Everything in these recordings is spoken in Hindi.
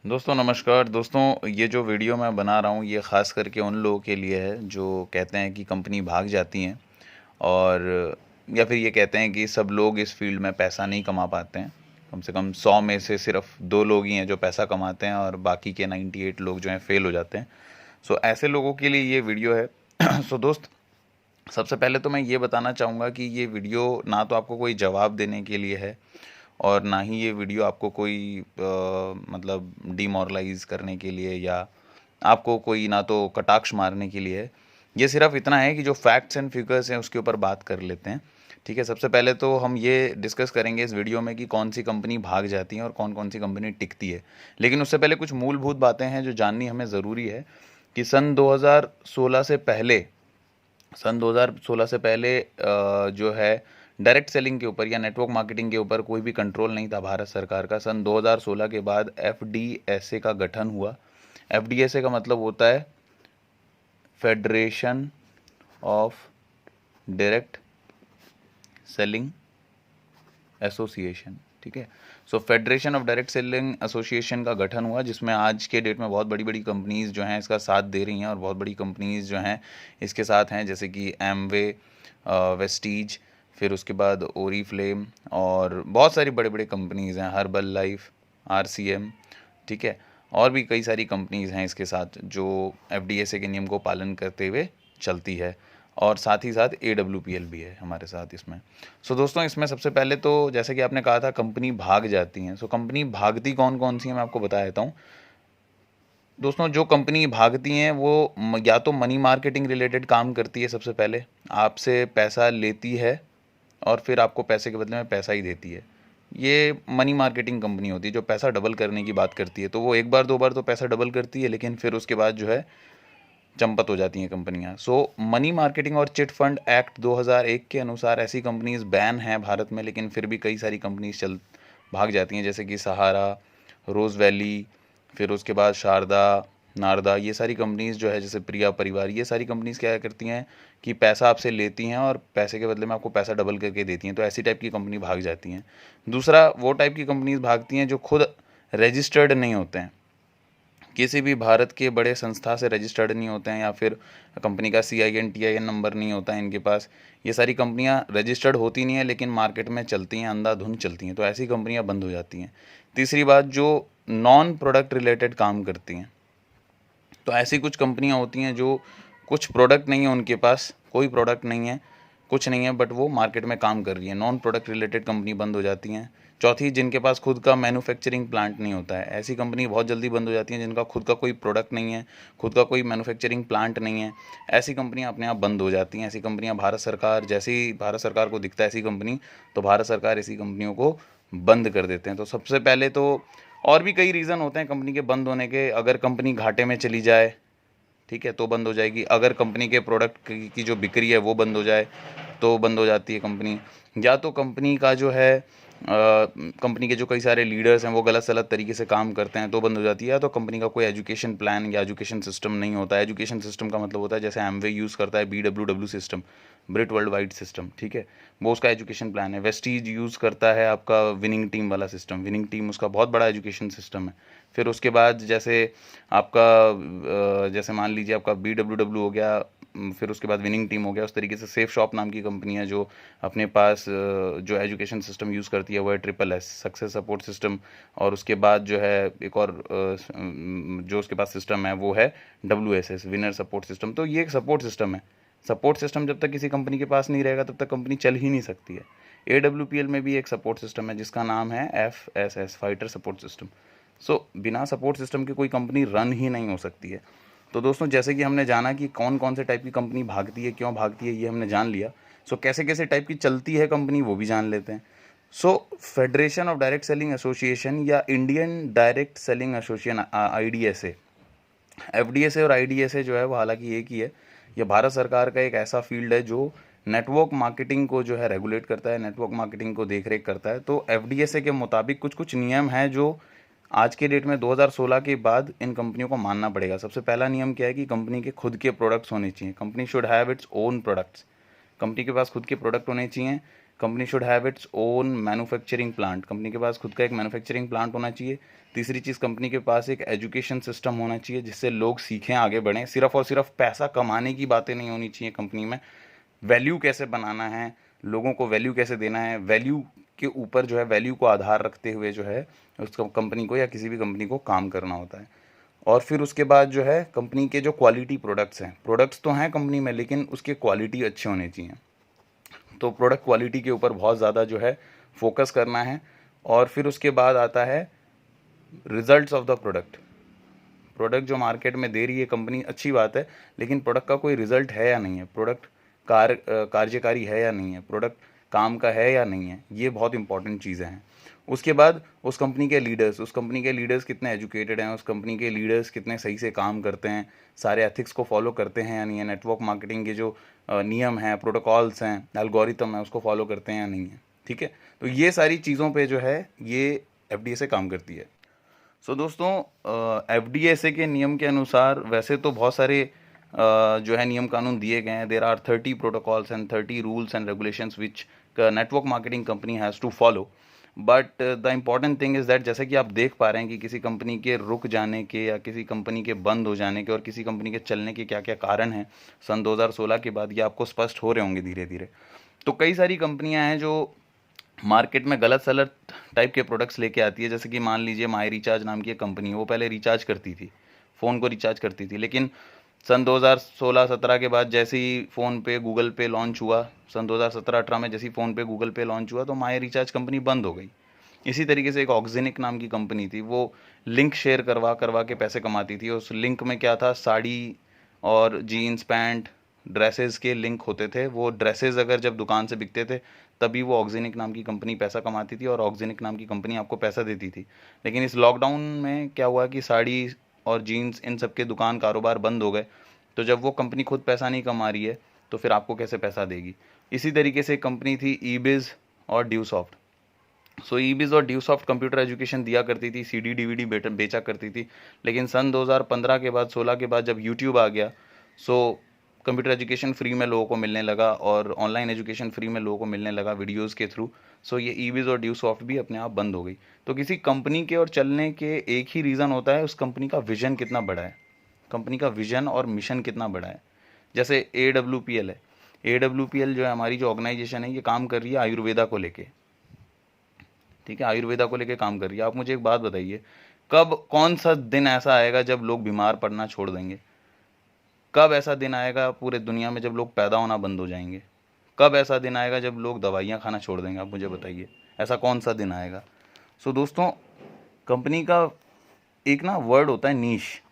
दोस्तों नमस्कार। दोस्तों ये जो वीडियो मैं बना रहा हूँ ये ख़ास करके उन लोगों के लिए है जो कहते हैं कि कंपनी भाग जाती हैं और या फिर ये कहते हैं कि सब लोग इस फील्ड में पैसा नहीं कमा पाते हैं। कम से कम 100 में से सिर्फ 2 लोग ही हैं जो पैसा कमाते हैं और बाकी के 98 लोग जो हैं फेल हो जाते हैं। सो ऐसे लोगों के लिए ये वीडियो है। सो दोस्त, सबसे पहले तो मैं ये बताना चाहूँगा कि ये वीडियो ना तो आपको कोई जवाब देने के लिए है और ना ही ये वीडियो आपको कोई मतलब डिमोरलाइज करने के लिए या आपको कोई ना तो कटाक्ष मारने के लिए है। ये सिर्फ इतना है कि जो फैक्ट्स एंड फिगर्स हैं उसके ऊपर बात कर लेते हैं। ठीक है, सबसे पहले तो हम ये डिस्कस करेंगे इस वीडियो में कि कौन सी कंपनी भाग जाती है और कौन कौन सी कंपनी टिकती है। लेकिन उससे पहले कुछ मूलभूत बातें हैं जो जाननी हमें ज़रूरी है कि सन 2016 से पहले जो है डायरेक्ट सेलिंग के ऊपर या नेटवर्क मार्केटिंग के ऊपर कोई भी कंट्रोल नहीं था भारत सरकार का। सन 2016 के बाद एफडीएसए का गठन हुआ। एफडीएसए का मतलब होता है Federation of Direct Selling Association. ठीक है, so Federation of Direct Selling Association का गठन हुआ जिसमें आज के डेट में बहुत बड़ी बड़ी कंपनीज़ जो हैं इसका साथ दे रही हैं और बहुत बड़ी कंपनीज़ जो हैं इसके साथ हैं, जैसे कि एमवे, वेस्टीज, फिर उसके बाद ओरीफ्लेम और बहुत सारी बड़े बड़े कंपनीज़ हैं, हर्बल लाइफ, आरसीएम। ठीक है, और भी कई सारी कंपनीज़ हैं इसके साथ जो एफडीएसए के नियम को पालन करते हुए चलती है और साथ ही साथ एडब्ल्यूपीएल भी है हमारे साथ इसमें। सो दोस्तों, इसमें सबसे पहले तो जैसे कि आपने कहा था कंपनी भाग जाती हैं। सो कंपनी भागती कौन कौन सी हैं मैं आपको बता देता हूँ। दोस्तों, जो कंपनी भागती हैं वो या तो मनी मार्केटिंग रिलेटेड काम करती है, सबसे पहले आपसे पैसा लेती है और फिर आपको पैसे के बदले में पैसा ही देती है। ये मनी मार्केटिंग कंपनी होती है जो पैसा डबल करने की बात करती है। तो वो एक बार दो बार तो पैसा डबल करती है, लेकिन फिर उसके बाद जो है चंपत हो जाती हैं कंपनियां। सो मनी मार्केटिंग और चिट फंड एक्ट 2001 के अनुसार ऐसी कंपनीज बैन हैं भारत में, लेकिन फिर भी कई सारी कंपनीज चल भाग जाती हैं, जैसे कि सहारा, रोज वैली, फिर उसके बाद शारदा, नारदा। ये सारी कंपनीज जो है, जैसे प्रिया परिवार, ये सारी कंपनीज क्या करती हैं कि पैसा आपसे लेती हैं और पैसे के बदले में आपको पैसा डबल करके देती हैं। तो ऐसी टाइप की कंपनी भाग जाती हैं। दूसरा, वो टाइप की कंपनीज भागती हैं जो खुद रजिस्टर्ड नहीं होते हैं, किसी भी भारत के बड़े संस्था से रजिस्टर्ड नहीं होते हैं, या फिर कंपनी का CIN TIN नंबर नहीं होता है इनके पास। ये सारी कंपनियां रजिस्टर्ड होती नहीं है लेकिन मार्केट में चलती हैं, अंधाधुंध चलती हैं। तो ऐसी कंपनियां बंद हो जाती हैं। तीसरी बात, जो नॉन प्रोडक्ट रिलेटेड काम करती हैं, तो ऐसी कुछ कंपनियां होती हैं जो कुछ प्रोडक्ट नहीं है, उनके पास कोई प्रोडक्ट नहीं है, कुछ नहीं है, बट वो मार्केट में काम कर रही है। नॉन प्रोडक्ट रिलेटेड कंपनी बंद हो जाती हैं। चौथी, जिनके पास खुद का मैन्युफैक्चरिंग प्लांट नहीं होता है। ऐसी कंपनी बहुत जल्दी बंद हो जाती हैं जिनका खुद का कोई प्रोडक्ट नहीं है, खुद का कोई मैन्युफैक्चरिंग प्लांट नहीं है। ऐसी कंपनियां अपने आप बंद हो जाती हैं। ऐसी कंपनियां भारत सरकार, जैसे ही भारत सरकार को दिखता है ऐसी कंपनी, तो भारत सरकार ऐसी कंपनियों को बंद कर देते हैं। तो सबसे पहले तो और भी कई रीज़न होते हैं कंपनी के बंद होने के। अगर कंपनी घाटे में चली जाए, ठीक है, तो बंद हो जाएगी। अगर कंपनी के प्रोडक्ट की जो बिक्री है वो बंद हो जाए तो बंद हो जाती है कंपनी। या तो कंपनी का जो है कंपनी के जो कई सारे लीडर्स हैं वो गलत सलत तरीके से काम करते हैं तो बंद हो जाती है। या तो कंपनी का कोई एजुकेशन प्लान या एजुकेशन सिस्टम नहीं होता है। एजुकेशन सिस्टम का मतलब होता है, जैसे एमवे यूज़ करता है BWW system, Brit World Wide system, ठीक है, वो उसका एजुकेशन प्लान है। वेस्टीज यूज़ करता है आपका विनिंग टीम वाला सिस्टम, विनिंग टीम उसका बहुत बड़ा एजुकेशन सिस्टम है। फिर उसके बाद जैसे आपका जैसे मान लीजिए आपका BWW हो गया, फिर उसके बाद विनिंग टीम हो गया। उस तरीके से सेफ शॉप नाम की कंपनी है जो अपने पास जो एजुकेशन सिस्टम यूज़ करती है वो है SSS, सक्सेस सपोर्ट सिस्टम। और उसके बाद जो है एक और जो उसके पास सिस्टम है वो है WSS, विनर सपोर्ट सिस्टम। तो ये एक सपोर्ट सिस्टम है। सपोर्ट सिस्टम जब तक किसी कंपनी के पास नहीं रहेगा तब तक कंपनी चल ही नहीं सकती है। AWPL में भी एक सपोर्ट सिस्टम है जिसका नाम है FSS, फाइटर सपोर्ट सिस्टम। सो बिना सपोर्ट सिस्टम की कोई कंपनी रन ही नहीं हो सकती है। तो दोस्तों, जैसे कि हमने जाना कि कौन कौन से टाइप की कंपनी भागती है, क्यों भागती है, ये हमने जान लिया। सो कैसे कैसे टाइप की चलती है कंपनी वो भी जान लेते हैं। So Federation of Direct Selling Association या Indian Direct Selling Association, IDSA, FDSA और IDSA जो है वो हालांकि एक ही है। ये भारत सरकार का एक ऐसा फील्ड है जो नेटवर्क मार्केटिंग को जो है रेगुलेट करता है, नेटवर्क मार्केटिंग को देख रेख करता है। तो FDSA के मुताबिक कुछ कुछ नियम हैं जो आज के डेट में 2016 के बाद इन कंपनियों को मानना पड़ेगा। सबसे पहला नियम क्या है कि कंपनी के खुद के प्रोडक्ट्स होने चाहिए। Company should have its own products. Company के पास खुद के प्रोडक्ट होने चाहिए। Company should have its own manufacturing plant, company के पास खुद का एक मैन्युफैक्चरिंग प्लांट होना चाहिए। तीसरी चीज़, कंपनी के पास एक एजुकेशन सिस्टम होना चाहिए जिससे लोग सीखें, आगे बढ़ें। सिर्फ और सिर्फ पैसा कमाने की बातें नहीं होनी चाहिए कंपनी में, वैल्यू कैसे बनाना है, लोगों को वैल्यू कैसे देना है, वैल्यू के ऊपर जो है, वैल्यू को आधार रखते हुए जो है उस कंपनी को या किसी भी कंपनी को काम करना होता है। और फिर उसके बाद जो है कंपनी के जो क्वालिटी प्रोडक्ट्स हैं, प्रोडक्ट्स तो हैं कंपनी में लेकिन उसके क्वालिटी अच्छे होने चाहिए, तो प्रोडक्ट क्वालिटी के ऊपर बहुत ज़्यादा जो है फोकस करना है। और फिर उसके बाद आता है results of the product. Product जो मार्केट में दे रही है कंपनी, अच्छी बात है, लेकिन प्रोडक्ट का कोई रिजल्ट है या नहीं है, प्रोडक्ट कार्यकारी है या नहीं है, प्रोडक्ट काम का है या नहीं है, ये बहुत इंपॉर्टेंट चीज़ें हैं। उसके बाद उस कंपनी के लीडर्स, उस कंपनी के लीडर्स कितने एजुकेटेड हैं, उस कंपनी के लीडर्स कितने सही से काम करते हैं, सारे एथिक्स को फॉलो करते हैं या नहीं है, नेटवर्क मार्केटिंग के जो नियम हैं, प्रोटोकॉल्स हैं, एल्गोरिथम है, उसको फॉलो करते हैं या नहीं है। ठीक है, तो ये सारी चीज़ों पे जो है ये एफडीए से काम करती है। सो दोस्तों, एफडीए के नियम के अनुसार वैसे तो बहुत सारे जो है नियम कानून दिए गए हैं। There are 30 protocols and 30 rules and regulations which network marketing company has to follow. But the important thing is that, जैसे कि आप देख पा रहे हैं कि किसी कंपनी के रुक जाने के या किसी कंपनी के बंद हो जाने के और किसी कंपनी के चलने के क्या क्या कारण हैं सन 2016 के बाद, ये आपको स्पष्ट हो रहे होंगे धीरे धीरे। तो कई सारी कंपनियां हैं जो मार्केट में गलत सलत टाइप के प्रोडक्ट्स लेके आती है। जैसे कि मान लीजिए माई रिचार्ज नाम की एक कंपनी है, वो पहले रिचार्ज करती थी, फ़ोन को रिचार्ज करती थी, लेकिन सन 2016-17 के बाद जैसे ही फ़ोन पे गूगल पे लॉन्च हुआ, सन 2017-18 में जैसे ही फ़ोन पे गूगल पे लॉन्च हुआ, तो माई रिचार्ज कंपनी बंद हो गई। इसी तरीके से एक ऑक्जेनिक नाम की कंपनी थी, वो लिंक शेयर करवा करवा के पैसे कमाती थी। उस लिंक में क्या था, साड़ी और जीन्स पैंट ड्रेसेस के लिंक होते थे। वो ड्रेसेस अगर जब दुकान से बिकते थे तभी वो ऑक्जेनिक नाम की कंपनी पैसा कमाती थी और ऑक्जेनिक नाम की कंपनी आपको पैसा देती थी। लेकिन इस लॉकडाउन में क्या हुआ कि साड़ी और जीन्स इन सब के दुकान कारोबार बंद हो गए, तो जब वो कंपनी खुद पैसा नहीं कमा रही है तो फिर आपको कैसे पैसा देगी। इसी तरीके से एक कंपनी थी ईबिज और ड्यूसॉफ्ट। सो ईबिज और ड्यूसॉफ्ट कंप्यूटर एजुकेशन दिया करती थी, सीडी डीवीडी बेचा करती थी। लेकिन सन 2015 के बाद 16 के बाद जब यूट्यूब आ गया, सो कंप्यूटर एजुकेशन फ्री में लोगों को मिलने लगा और ऑनलाइन एजुकेशन फ्री में लोगों को मिलने लगा वीडियोस के थ्रू। सो ये ईबिज और ड्यूसॉफ्ट भी अपने आप बंद हो गई। तो किसी कंपनी के और चलने के एक ही रीज़न होता है, उस कंपनी का विजन कितना बड़ा है, कंपनी का विजन और मिशन कितना बड़ा है। जैसे AWPL है, AWPL जो है हमारी जो ऑर्गेनाइजेशन है, ये काम कर रही है आयुर्वेदा को लेके। ठीक है, आयुर्वेदा को लेके काम कर रही है। आप मुझे एक बात बताइए, कब कौन सा दिन ऐसा आएगा जब लोग बीमार पड़ना छोड़ देंगे? कब ऐसा दिन आएगा पूरे दुनिया में जब लोग पैदा होना बंद हो जाएंगे? कब ऐसा दिन आएगा जब लोग दवाइयाँ खाना छोड़ देंगे? आप मुझे बताइए, ऐसा कौन सा दिन आएगा? सो दोस्तों, कंपनी का एक ना वर्ड होता है नीश।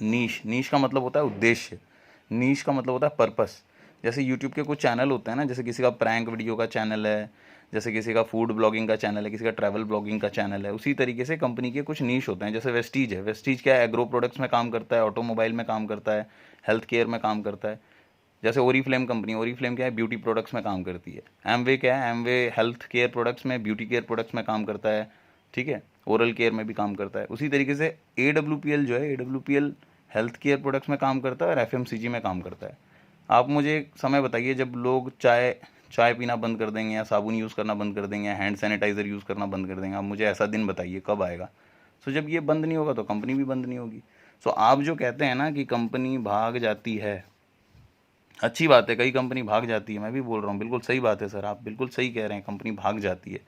नीश का मतलब होता है उद्देश्य, नीश का मतलब होता है पर्पस। जैसे यूट्यूब के कुछ चैनल होते हैं ना, जैसे किसी का प्रैंक वीडियो का चैनल है, जैसे किसी का फूड ब्लॉगिंग का चैनल है, किसी का ट्रैवल ब्लॉगिंग का चैनल है, उसी तरीके से कंपनी के कुछ नीश होते हैं। जैसे वेस्टीज है, वेस्टीज क्या है, एग्रो प्रोडक्ट्स में काम करता है, ऑटोमोबाइल में काम करता है, हेल्थ केयर में काम करता है। जैसे ओरीफ्लेम कंपनी, ओरीफ्लेम क्या है, ब्यूटी प्रोडक्ट्स में काम करती है। एमवे क्या है, एमवे हेल्थ केयर प्रोडक्ट्स में, ब्यूटी केयर प्रोडक्ट्स में काम करता है। ठीक है, ओरल केयर में भी काम करता है। उसी तरीके से AWPL जो है, AWPL हेल्थ केयर प्रोडक्ट्स में काम करता है और FMCG में काम करता है। आप मुझे एक समय बताइए जब लोग चाय पीना बंद कर देंगे या साबुन यूज़ करना बंद कर देंगे या हैंड सैनिटाइज़र यूज़ करना बंद कर देंगे। आप मुझे ऐसा दिन बताइए कब आएगा। सो जब ये बंद नहीं होगा तो कंपनी भी बंद नहीं होगी। सो आप जो कहते हैं ना कि कंपनी भाग जाती है, अच्छी बात है, कई कंपनी भाग जाती है, मैं भी बोल रहा हूँ, बिल्कुल सही बात है सर, आप बिल्कुल सही कह रहे हैं, कंपनी भाग जाती है।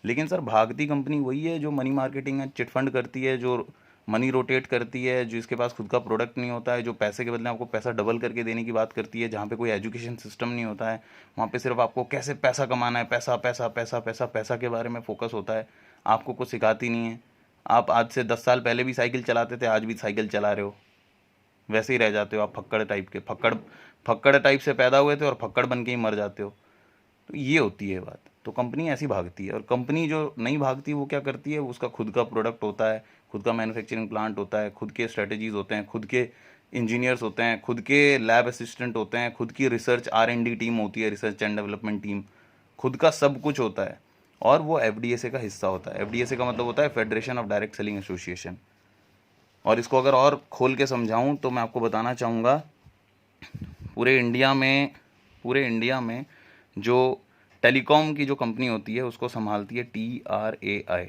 लेकिन सर, भागती कंपनी वही है जो मनी मार्केटिंग है, चिटफंड करती है, जो मनी रोटेट करती है, जो इसके पास खुद का प्रोडक्ट नहीं होता है, जो पैसे के बदले आपको पैसा डबल करके देने की बात करती है, जहाँ पे कोई एजुकेशन सिस्टम नहीं होता है, वहाँ पे सिर्फ आपको कैसे पैसा कमाना है, पैसा पैसा पैसा पैसा पैसा के बारे में फोकस होता है, आपको कुछ सिखाती नहीं है। आप आज से 10 साल पहले भी साइकिल चलाते थे, आज भी साइकिल चला रहे हो, वैसे ही रह जाते हो आप, फक्कड़ टाइप के, फक्कड़ टाइप से पैदा हुए थे और फक्कड़ बन के ही मर जाते हो। तो ये होती है बात। तो कंपनी ऐसी भागती है, और कंपनी जो नहीं भागती वो क्या करती है, उसका खुद का प्रोडक्ट होता है, खुद का मैन्युफैक्चरिंग प्लांट होता है, खुद के स्ट्रेटजीज होते हैं, खुद के इंजीनियर्स होते हैं, खुद के लैब असिस्टेंट होते हैं, खुद की रिसर्च R&D टीम होती है, रिसर्च एंड डेवलपमेंट टीम, खुद का सब कुछ होता है। और वो FDSA का हिस्सा होता है। FDSA का मतलब होता है Federation of Direct Selling association. और इसको अगर और खोल के समझाऊं तो मैं आपको बताना चाहूँगा, पूरे इंडिया में जो टेलीकॉम की जो कंपनी होती है उसको संभालती है TRAI।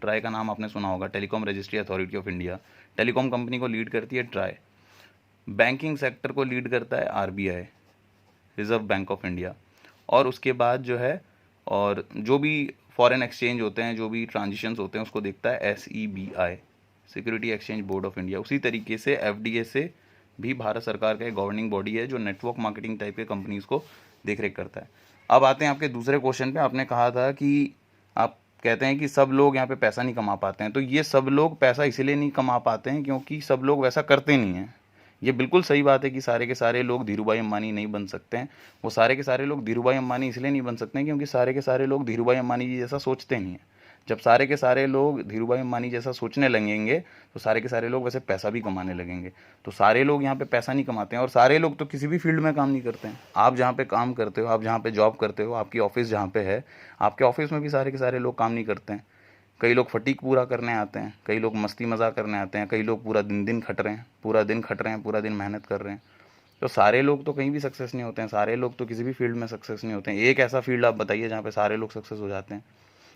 ट्राई का नाम आपने सुना होगा, telecom registry authority of India. Telecom company को लीड करती है ट्राई। बैंकिंग सेक्टर को लीड करता है RBI, reserve bank of India. और उसके बाद जो है, और जो भी फॉरेन एक्सचेंज होते हैं, जो भी ट्रांजिशंस होते हैं, उसको देखता है SEBI, security exchange board of India. उसी तरीके से FDA से भी भारत सरकार का एक गवर्निंग बॉडी है जो नेटवर्क मार्केटिंग टाइप के कंपनीज को देख रेख करता है। अब आते हैं आपके दूसरे क्वेश्चन पे। आपने कहा था कि आप कहते हैं कि सब लोग यहाँ पे पैसा नहीं कमा पाते हैं। तो ये सब लोग पैसा इसलिए नहीं कमा पाते हैं क्योंकि सब लोग वैसा करते नहीं हैं। ये बिल्कुल सही बात है कि सारे के सारे लोग धीरूभाई अंबानी नहीं बन सकते हैं। वो सारे के सारे लोग धीरूभाई अंबानी इसलिए नहीं बन सकते हैं क्योंकि सारे के सारे लोग धीरूभाई अंबानी जी जैसा सोचते नहीं हैं। जब सारे के सारे लोग धीरूभाई अंबानी जैसा सोचने लगेंगे तो सारे के सारे लोग वैसे पैसा भी कमाने लगेंगे। तो सारे लोग यहाँ पे पैसा नहीं कमाते हैं, और सारे लोग तो किसी भी फील्ड में काम नहीं करते हैं। आप जहाँ पे काम करते हो, आप जहाँ पे जॉब करते हो, आपकी ऑफिस जहाँ पे है, आपके ऑफिस में भी सारे के सारे लोग काम नहीं करते हैं। कई लोग फटीक पूरा करने आते हैं, कई लोग मस्ती मजाक करने आते हैं, कई लोग पूरा दिन खट रहे हैं, पूरा दिन खट रहे हैं, पूरा दिन मेहनत कर रहे हैं। तो सारे लोग तो कहीं भी सक्सेस नहीं होते हैं, सारे लोग तो किसी भी फील्ड में सक्सेस नहीं होते हैं। एक ऐसा फील्ड आप बताइए जहाँ पे सारे लोग सक्सेस हो जाते हैं।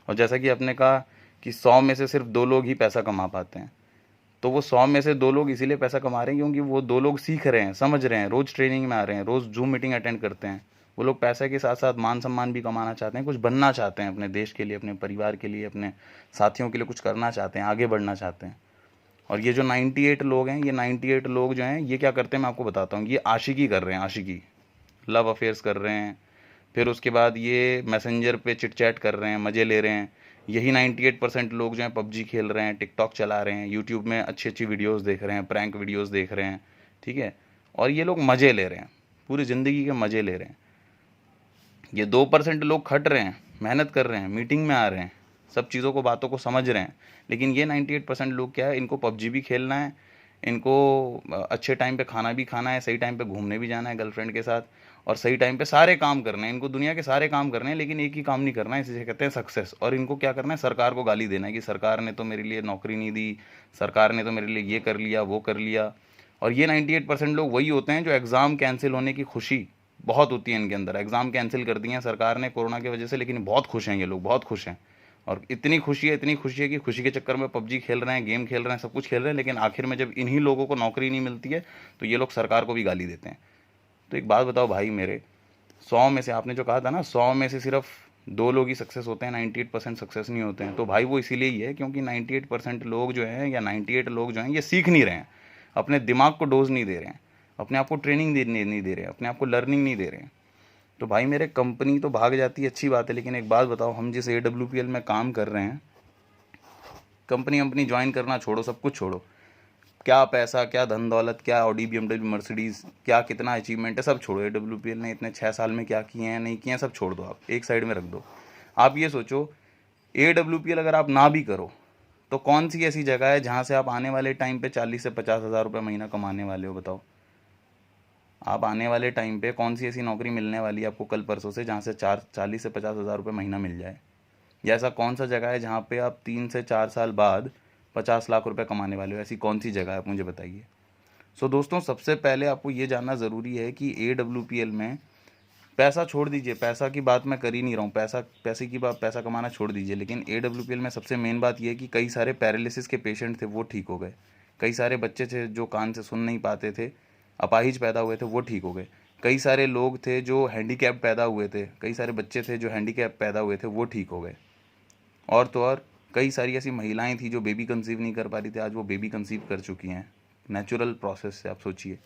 और जैसा कि आपने कहा कि 100 में से सिर्फ 2 लोग ही पैसा कमा पाते हैं, तो वो 100 में से 2 लोग इसीलिए पैसा कमा रहे हैं क्योंकि वो 2 लोग सीख रहे हैं, समझ रहे हैं, रोज़ ट्रेनिंग में आ रहे हैं, रोज़ जूम मीटिंग अटेंड करते हैं। वो लोग पैसे के साथ साथ मान सम्मान भी कमाना चाहते हैं, कुछ बनना चाहते हैं अपने देश के लिए, अपने परिवार के लिए, अपने साथियों के लिए कुछ करना चाहते हैं, आगे बढ़ना चाहते हैं। और ये जो 98 लोग हैं, ये 98 लोग जो हैं, ये क्या करते हैं मैं आपको बताता हूँ। ये आशिकी कर रहे हैं, आशिकी, लव अफेयर्स कर रहे हैं। फिर उसके बाद ये मैसेंजर पे चिट चैट कर रहे हैं, मज़े ले रहे हैं। यही 98% लोग जो हैं PUBG खेल रहे हैं, टिकटॉक चला रहे हैं, यूट्यूब में अच्छी अच्छी वीडियोस देख रहे हैं, प्रैंक वीडियोस देख रहे हैं, ठीक है। और ये लोग मज़े ले रहे हैं, पूरी ज़िंदगी के मज़े ले रहे हैं। ये 2% लोग खट रहे हैं, मेहनत कर रहे हैं, मीटिंग में आ रहे हैं, सब चीज़ों को, बातों को समझ रहे हैं। लेकिन ये 98% लोग क्या है, इनको PUBG भी खेलना है, इनको अच्छे टाइम पे खाना भी खाना है, सही टाइम पे घूमने भी जाना है गर्लफ्रेंड के साथ, और सही टाइम पे सारे काम करने हैं। इनको दुनिया के सारे काम करने हैं, लेकिन एक ही काम नहीं करना है, इसे कहते हैं सक्सेस। और इनको क्या करना है, सरकार को गाली देना है कि सरकार ने तो मेरे लिए नौकरी नहीं दी, सरकार ने तो मेरे लिए ये कर लिया, वो कर लिया। और ये 98% लोग वही होते हैं जो एग्ज़ाम कैंसिल होने की खुशी बहुत होती है इनके अंदर। एग्ज़ाम कैंसिल कर दिए हैं सरकार ने कोरोना की वजह से, लेकिन बहुत खुश हैं ये लोग, बहुत खुश हैं। और इतनी खुशी है, इतनी खुशी है कि खुशी के चक्कर में PUBG खेल रहे हैं, गेम खेल रहे हैं, सब कुछ खेल रहे हैं, लेकिन आखिर में जब इन्हीं लोगों को नौकरी नहीं मिलती है तो ये लोग सरकार को भी गाली देते हैं। तो एक बात बताओ भाई मेरे, 100 में से, आपने जो कहा था ना, 100 में से सिर्फ 2 लोग ही सक्सेस होते हैं, 98% सक्सेस नहीं होते हैं। तो भाई वो इसीलिए ही है क्योंकि 98% लोग जो हैं, या 98 लोग जो हैं, ये सीख नहीं रहे हैं, अपने दिमाग को डोज नहीं दे रहे हैं, अपने आप को ट्रेनिंग नहीं दे रहे हैं, अपने आप को लर्निंग नहीं दे रहे हैं। तो भाई मेरे, कंपनी तो भाग जाती है, अच्छी बात है, लेकिन एक बात बताओ, हम जिस AWPL में काम कर रहे हैं, कंपनी अपनी ज्वाइन करना छोड़ो, सब कुछ छोड़ो, क्या पैसा, क्या धन दौलत, क्या ऑडी BMW मर्सिडीज़, क्या कितना अचीवमेंट है, सब छोड़ो। AWPL ने इतने 6 साल में क्या किए हैं, नहीं किए हैं, सब छोड़ दो, आप एक साइड में रख दो। आप ये सोचो, AWPL अगर आप ना भी करो तो कौन सी ऐसी जगह है जहाँ से आप आने वाले टाइम पे 40 से 50 हज़ार रुपये महीना कमाने वाले हो, बताओ। आप आने वाले टाइम पे कौन सी ऐसी नौकरी मिलने वाली है आपको कल परसों से जहाँ से 40 से 50 हज़ार रुपये महीना मिल जाए? या ऐसा कौन सा जगह है जहाँ पे आप 3 से 4 साल बाद 50 लाख रुपए कमाने वाले हो? ऐसी कौन सी जगह है, आप मुझे बताइए। सो दोस्तों, सबसे पहले आपको ये जानना ज़रूरी है कि AWPL में पैसा छोड़ दीजिए, पैसा की बात मैं कर ही नहीं रहा हूँ, पैसे की बात, पैसा कमाना छोड़ दीजिए, लेकिन AWPL में सबसे मेन बात ये है कि कई सारे पैरालिसिस के पेशेंट थे, वो ठीक हो गए। कई सारे बच्चे थे जो कान से सुन नहीं पाते थे, अपाहिज पैदा हुए थे, वो ठीक हो गए। कई सारे लोग थे जो हैंडीकैप पैदा हुए थे, कई सारे बच्चे थे जो हैंडीकैप पैदा हुए थे, वो ठीक हो गए। और तो और कई सारी ऐसी महिलाएं थी जो बेबी कंसीव नहीं कर पा रही थी, आज वो बेबी कंसीव कर चुकी हैं नेचुरल प्रोसेस से, आप सोचिए।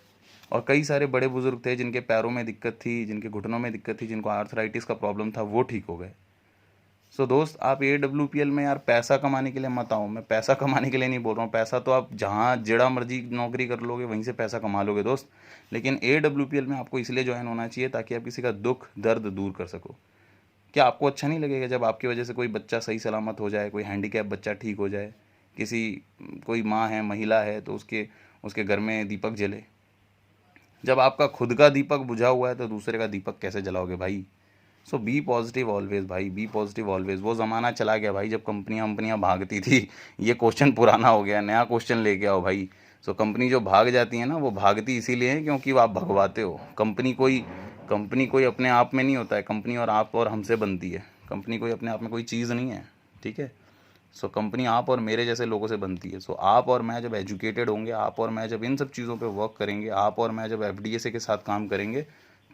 और कई सारे बड़े बुजुर्ग थे जिनके पैरों में दिक्कत थी, जिनके घुटनों में दिक्कत थी, जिनको आर्थराइटिस का प्रॉब्लम था, वो ठीक हो गए। सो दोस्त, आप AWPL में यार पैसा कमाने के लिए मत आओ। मैं पैसा कमाने के लिए नहीं बोल रहा हूँ, पैसा तो आप जहाँ जेड़ा मर्जी नौकरी कर लोगे वहीं से पैसा कमा लोगे दोस्त। लेकिन AWPL में आपको इसलिए ज्वाइन होना चाहिए ताकि आप किसी का दुख दर्द दूर कर सको। क्या आपको अच्छा नहीं लगेगा जब आपकी वजह से कोई बच्चा सही सलामत हो जाए, कोई हैंडीकैप बच्चा ठीक हो जाए, कोई माँ है, महिला है, तो उसके घर में दीपक जले? जब आपका खुद का दीपक बुझा हुआ है तो दूसरे का दीपक कैसे जलाओगे भाई? सो बी पॉजिटिव ऑलवेज भाई, बी पॉजिटिव ऑलवेज। वो ज़माना चला गया भाई जब कंपनियां भागती थी। ये क्वेश्चन पुराना हो गया, नया क्वेश्चन लेके आओ भाई। सो कंपनी जो भाग जाती है ना, वो भागती इसीलिए है क्योंकि वो आप भगवाते हो। कंपनी कोई अपने आप में नहीं होता है, कंपनी और आप और हमसे बनती है। कंपनी कोई अपने आप में कोई चीज़ नहीं है, ठीक है। सो कंपनी आप और मेरे जैसे लोगों से बनती है। सो आप और मैं जब एजुकेटेड होंगे, आप और मैं जब इन सब चीज़ों पे वर्क करेंगे, आप और मैं जब एफडीएसए के साथ काम करेंगे,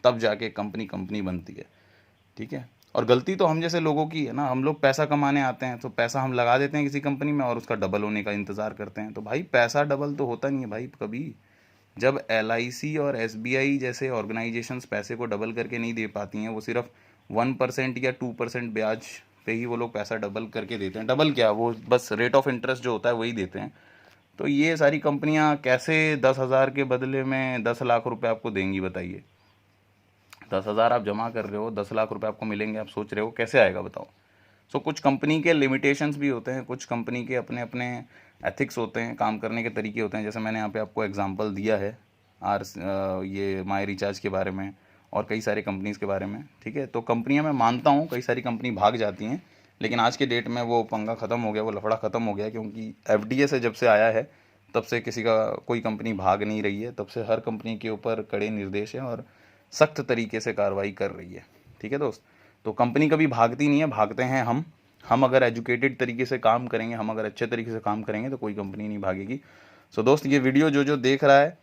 तब जाके कंपनी कंपनी बनती है, ठीक है। और गलती तो हम जैसे लोगों की है ना, हम लोग पैसा कमाने आते हैं तो पैसा हम लगा देते हैं किसी कंपनी में और उसका डबल होने का इंतज़ार करते हैं। तो भाई पैसा डबल तो होता नहीं है भाई कभी। जब एलआईसी और एसबीआई जैसे ऑर्गेनाइजेशंस पैसे को डबल करके नहीं दे पाती हैं, वो सिर्फ 1% या 2% ब्याज पे ही वो लोग पैसा डबल करके देते हैं। डबल क्या, वो बस रेट ऑफ इंटरेस्ट जो होता है वही देते हैं। तो ये सारी कंपनियां कैसे 10,000 के बदले में 10 लाख रुपए आपको देंगी बताइए। 10,000 आप जमा कर रहे हो, 10 लाख रुपए आपको मिलेंगे, आप सोच रहे हो कैसे आएगा बताओ। सो कुछ कंपनी के लिमिटेशंस भी होते हैं, कुछ कंपनी के अपने अपने एथिक्स होते हैं, काम करने के तरीके होते हैं। जैसे मैंने यहाँ पे आपको एग्जांपल दिया है ये माई रिचार्ज के बारे में और कई सारे कंपनीज़ के बारे में, ठीक है। तो कंपनियाँ मैं मानता हूँ कई सारी कंपनी भाग जाती हैं, लेकिन आज के डेट में वो पंगा ख़त्म हो गया, वो लफड़ा ख़त्म हो गया, क्योंकि एफडीए से जब से आया है तब से किसी का कोई कंपनी भाग नहीं रही है। तब से हर कंपनी के ऊपर कड़े निर्देश हैं और सख्त तरीके से कार्रवाई कर रही है, ठीक है दोस्त। तो कंपनी कभी भागती नहीं है, भागते हैं हम अगर एजुकेटेड तरीके से काम करेंगे, हम अगर अच्छे तरीके से काम करेंगे तो कोई कंपनी नहीं भागेगी। सो दोस्त, ये वीडियो जो जो देख रहा है,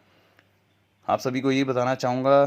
आप सभी को ये बताना चाहूँगा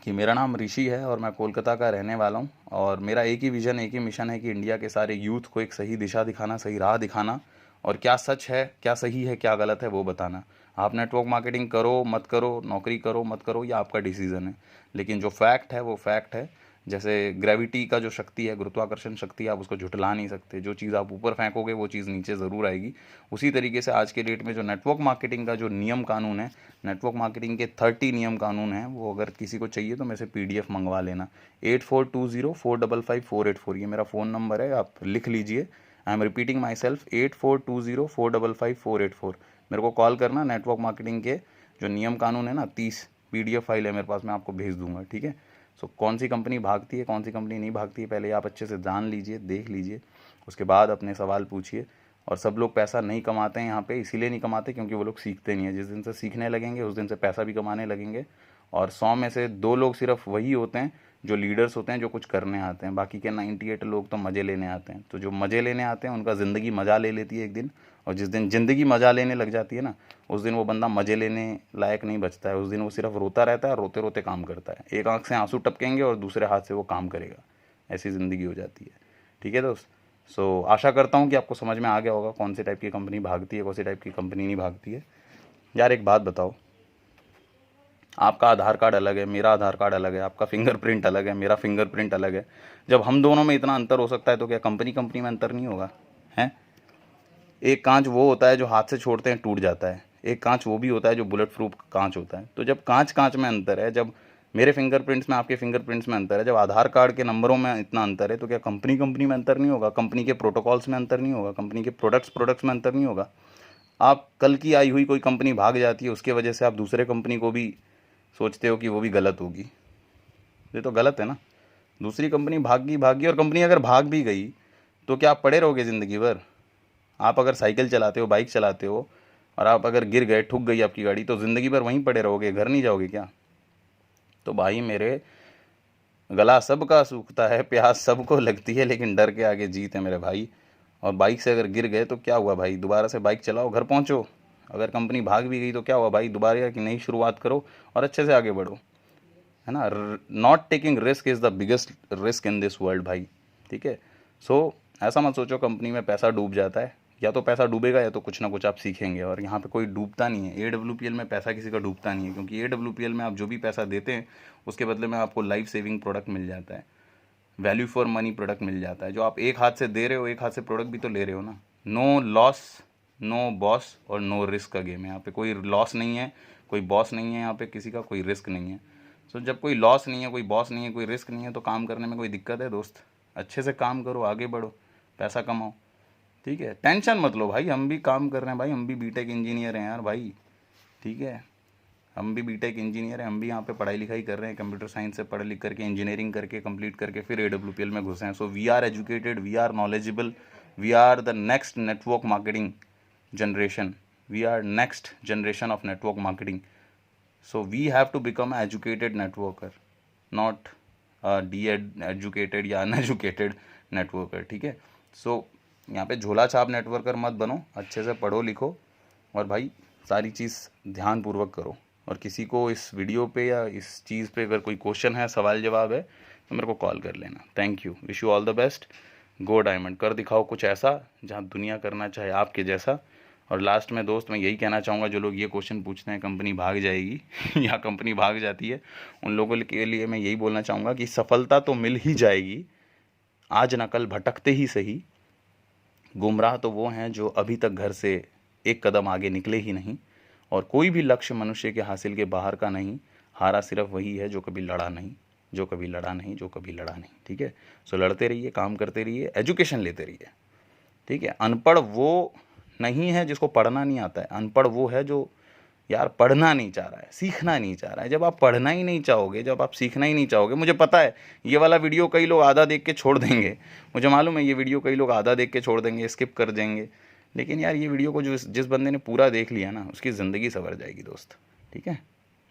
कि मेरा नाम ऋषि है और मैं कोलकाता का रहने वाला हूँ। और मेरा एक ही विज़न, एक ही मिशन है कि इंडिया के सारे यूथ को एक सही दिशा दिखाना, सही राह दिखाना, और क्या सच है, क्या सही है, क्या गलत है वो बताना। आप नेटवर्क मार्केटिंग करो मत करो, नौकरी करो मत करो, ये आपका डिसीज़न है, लेकिन जो फैक्ट है वो फैक्ट है। जैसे ग्रेविटी का जो शक्ति है, गुरुत्वाकर्षण शक्ति, आप उसको झुठला नहीं सकते। जो चीज़ आप ऊपर फेंकोगे वो चीज़ नीचे ज़रूर आएगी। उसी तरीके से आज के डेट में जो नेटवर्क मार्केटिंग का जो नियम कानून है, नेटवर्क मार्केटिंग के 30 नियम कानून हैं, वो अगर किसी को चाहिए तो मेरे से PDF मंगवा लेना। 8420455484 ये मेरा फ़ोन नंबर है, आप लिख लीजिए। I am repeating my self, 8420455484। मेरे को कॉल करना। नेटवर्क मार्केटिंग के जो नियम कानून है ना, 30 PDF फाइल है मेरे पास, मैं आपको भेज दूंगा, ठीक है। सो कौन सी कंपनी भागती है, कौन सी कंपनी नहीं भागती है, पहले आप अच्छे से जान लीजिए, देख लीजिए, उसके बाद अपने सवाल पूछिए। और सब लोग पैसा नहीं कमाते हैं यहाँ पे, इसीलिए नहीं कमाते क्योंकि वो लोग सीखते नहीं है। जिस दिन से सीखने लगेंगे उस दिन से पैसा भी कमाने लगेंगे। और 100 में से 2 लोग सिर्फ वही होते हैं जो लीडर्स होते हैं, जो कुछ करने आते हैं। बाकी के 98 लोग तो मज़े लेने आते हैं। तो जो मज़े लेने आते हैं उनका ज़िंदगी मज़ा ले लेती है एक दिन, और जिस दिन ज़िंदगी मज़ा लेने लग जाती है ना, उस दिन वो बंदा मज़े लेने लायक नहीं बचता है। उस दिन वो सिर्फ रोता रहता है, रोते रोते काम करता है। एक आंख से आंसू टपकेंगे और दूसरे हाथ से वो काम करेगा। ऐसी ज़िंदगी हो जाती है, ठीक है दोस्त। सो आशा करता हूँ कि आपको समझ में आ गया होगा कौन सी टाइप की कंपनी भागती है, कौन सी टाइप की कंपनी नहीं भागती है। यार एक बात बताओ, आपका आधार कार्ड अलग है, मेरा आधार कार्ड अलग है, आपका फिंगरप्रिंट अलग है, मेरा फिंगरप्रिंट अलग है। जब हम दोनों में इतना अंतर हो सकता है तो क्या कंपनी कंपनी में अंतर नहीं होगा? हैं? एक कांच वो होता है जो हाथ से छोड़ते हैं टूट जाता है, एक कांच वो भी होता है जो बुलेट प्रूफ कांच होता है। तो जब कांच कांच में अंतर है, जब मेरे फिंगरप्रिंट्स में आपके फिंगरप्रिंट्स में अंतर है, जब आधार कार्ड के नंबरों में इतना अंतर है, तो क्या कंपनी कंपनी में अंतर नहीं होगा? कंपनी के प्रोटोकॉल्स में अंतर नहीं होगा? कंपनी के प्रोडक्ट्स में अंतर नहीं होगा? आप कल की आई हुई कोई कंपनी भाग जाती है, उसके वजह से आप दूसरे कंपनी को भी सोचते हो कि वो भी गलत होगी। ये तो गलत है ना। दूसरी कंपनी भागी भागी, और कंपनी अगर भाग भी गई तो क्या आप पड़े रहोगे ज़िंदगी भर? आप अगर साइकिल चलाते हो, बाइक चलाते हो, और आप अगर गिर गए, ठुक गई आपकी गाड़ी, तो ज़िंदगी भर वहीं पड़े रहोगे, घर नहीं जाओगे क्या? तो भाई मेरे, गला सबका सूखता है, प्यास सबको लगती है, लेकिन डर के आगे जीत है मेरे भाई। और बाइक से अगर गिर गए तो क्या हुआ भाई, दोबारा से बाइक चलाओ, घर पहुंचो। अगर कंपनी भाग भी गई तो क्या हुआ भाई, दोबारा की नई शुरुआत करो और अच्छे से आगे बढ़ो, है ना। Not taking risk is the biggest risk in this world भाई, ठीक है। सो ऐसा मत सोचो कंपनी में पैसा डूब जाता है। या तो पैसा डूबेगा या तो कुछ ना कुछ आप सीखेंगे, और यहाँ पे कोई डूबता नहीं है। AWPL में पैसा किसी का डूबता नहीं है, क्योंकि AWPL में आप जो भी पैसा देते हैं उसके बदले में आपको लाइफ सेविंग प्रोडक्ट मिल जाता है, वैल्यू फॉर मनी प्रोडक्ट मिल जाता है। जो आप एक हाथ से दे रहे हो, एक हाथ से प्रोडक्ट भी तो ले रहे हो ना। नो लॉस, नो बॉस और नो रिस्क का गेम है। यहाँ पे कोई लॉस नहीं है, कोई बॉस नहीं है, यहाँ पे किसी का कोई रिस्क नहीं है। सो जब कोई लॉस नहीं है, कोई बॉस नहीं है, कोई रिस्क नहीं है, तो काम करने में कोई दिक्कत है दोस्त? अच्छे से काम करो, आगे बढ़ो, पैसा कमाओ, ठीक है। टेंशन मत लो भाई, हम भी काम कर रहे हैं भाई, हम भी बीटेक इंजीनियर हैं यार भाई, ठीक है। हम भी बीटेक इंजीनियर हैं, हम भी यहाँ पे पढ़ाई लिखाई कर रहे हैं, कंप्यूटर साइंस से पढ़ लिख करके, इंजीनियरिंग करके, कंप्लीट करके फिर AWPL में घुसे हैं। So we are educated, we are knowledgeable, we are the next network marketing generation, we are next generation of network marketing. So we have to become educated networker, not the educated या अनएजुकेटेड नेटवर्कर, ठीक है। सो यहाँ पे झोला छाप नेटवर्कर मत बनो, अच्छे से पढ़ो लिखो और भाई सारी चीज़ ध्यानपूर्वक करो। और किसी को इस वीडियो पे या इस चीज़ पे अगर कोई क्वेश्चन है, सवाल जवाब है, तो मेरे को कॉल कर लेना। Thank you, wish you all the best. Go diamond, कर दिखाओ कुछ ऐसा जहाँ दुनिया करना चाहे आपके जैसा। और लास्ट में दोस्त मैं यही कहना चाहूँगा, जो लोग ये क्वेश्चन पूछते हैं कंपनी भाग जाएगी या कंपनी भाग जाती है, उन लोगों के लिए मैं यही बोलना चाहूँगा कि सफलता तो मिल ही जाएगी, आज न कल भटकते ही सही। गुमराह तो वो हैं जो अभी तक घर से एक कदम आगे निकले ही नहीं। और कोई भी लक्ष्य मनुष्य के हासिल के बाहर का नहीं, हारा सिर्फ वही है जो कभी लड़ा नहीं, जो कभी लड़ा नहीं, जो कभी लड़ा नहीं, ठीक है। सो लड़ते रहिए, काम करते रहिए, एजुकेशन लेते रहिए, ठीक है। अनपढ़ वो नहीं है जिसको पढ़ना नहीं आता है, अनपढ़ वो है जो यार पढ़ना नहीं चाह रहा है, सीखना नहीं चाह रहा है। जब आप पढ़ना ही नहीं चाहोगे, जब आप सीखना ही नहीं चाहोगे, मुझे पता है ये वाला वीडियो कई लोग आधा देख के छोड़ देंगे, मुझे मालूम है ये वीडियो कई लोग आधा देख के छोड़ देंगे, स्किप कर देंगे, लेकिन यार ये वीडियो को जो जिस बंदे ने पूरा देख लिया ना, उसकी ज़िंदगी संवर जाएगी दोस्त, ठीक है।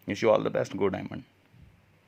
Wish you all the best, go diamond.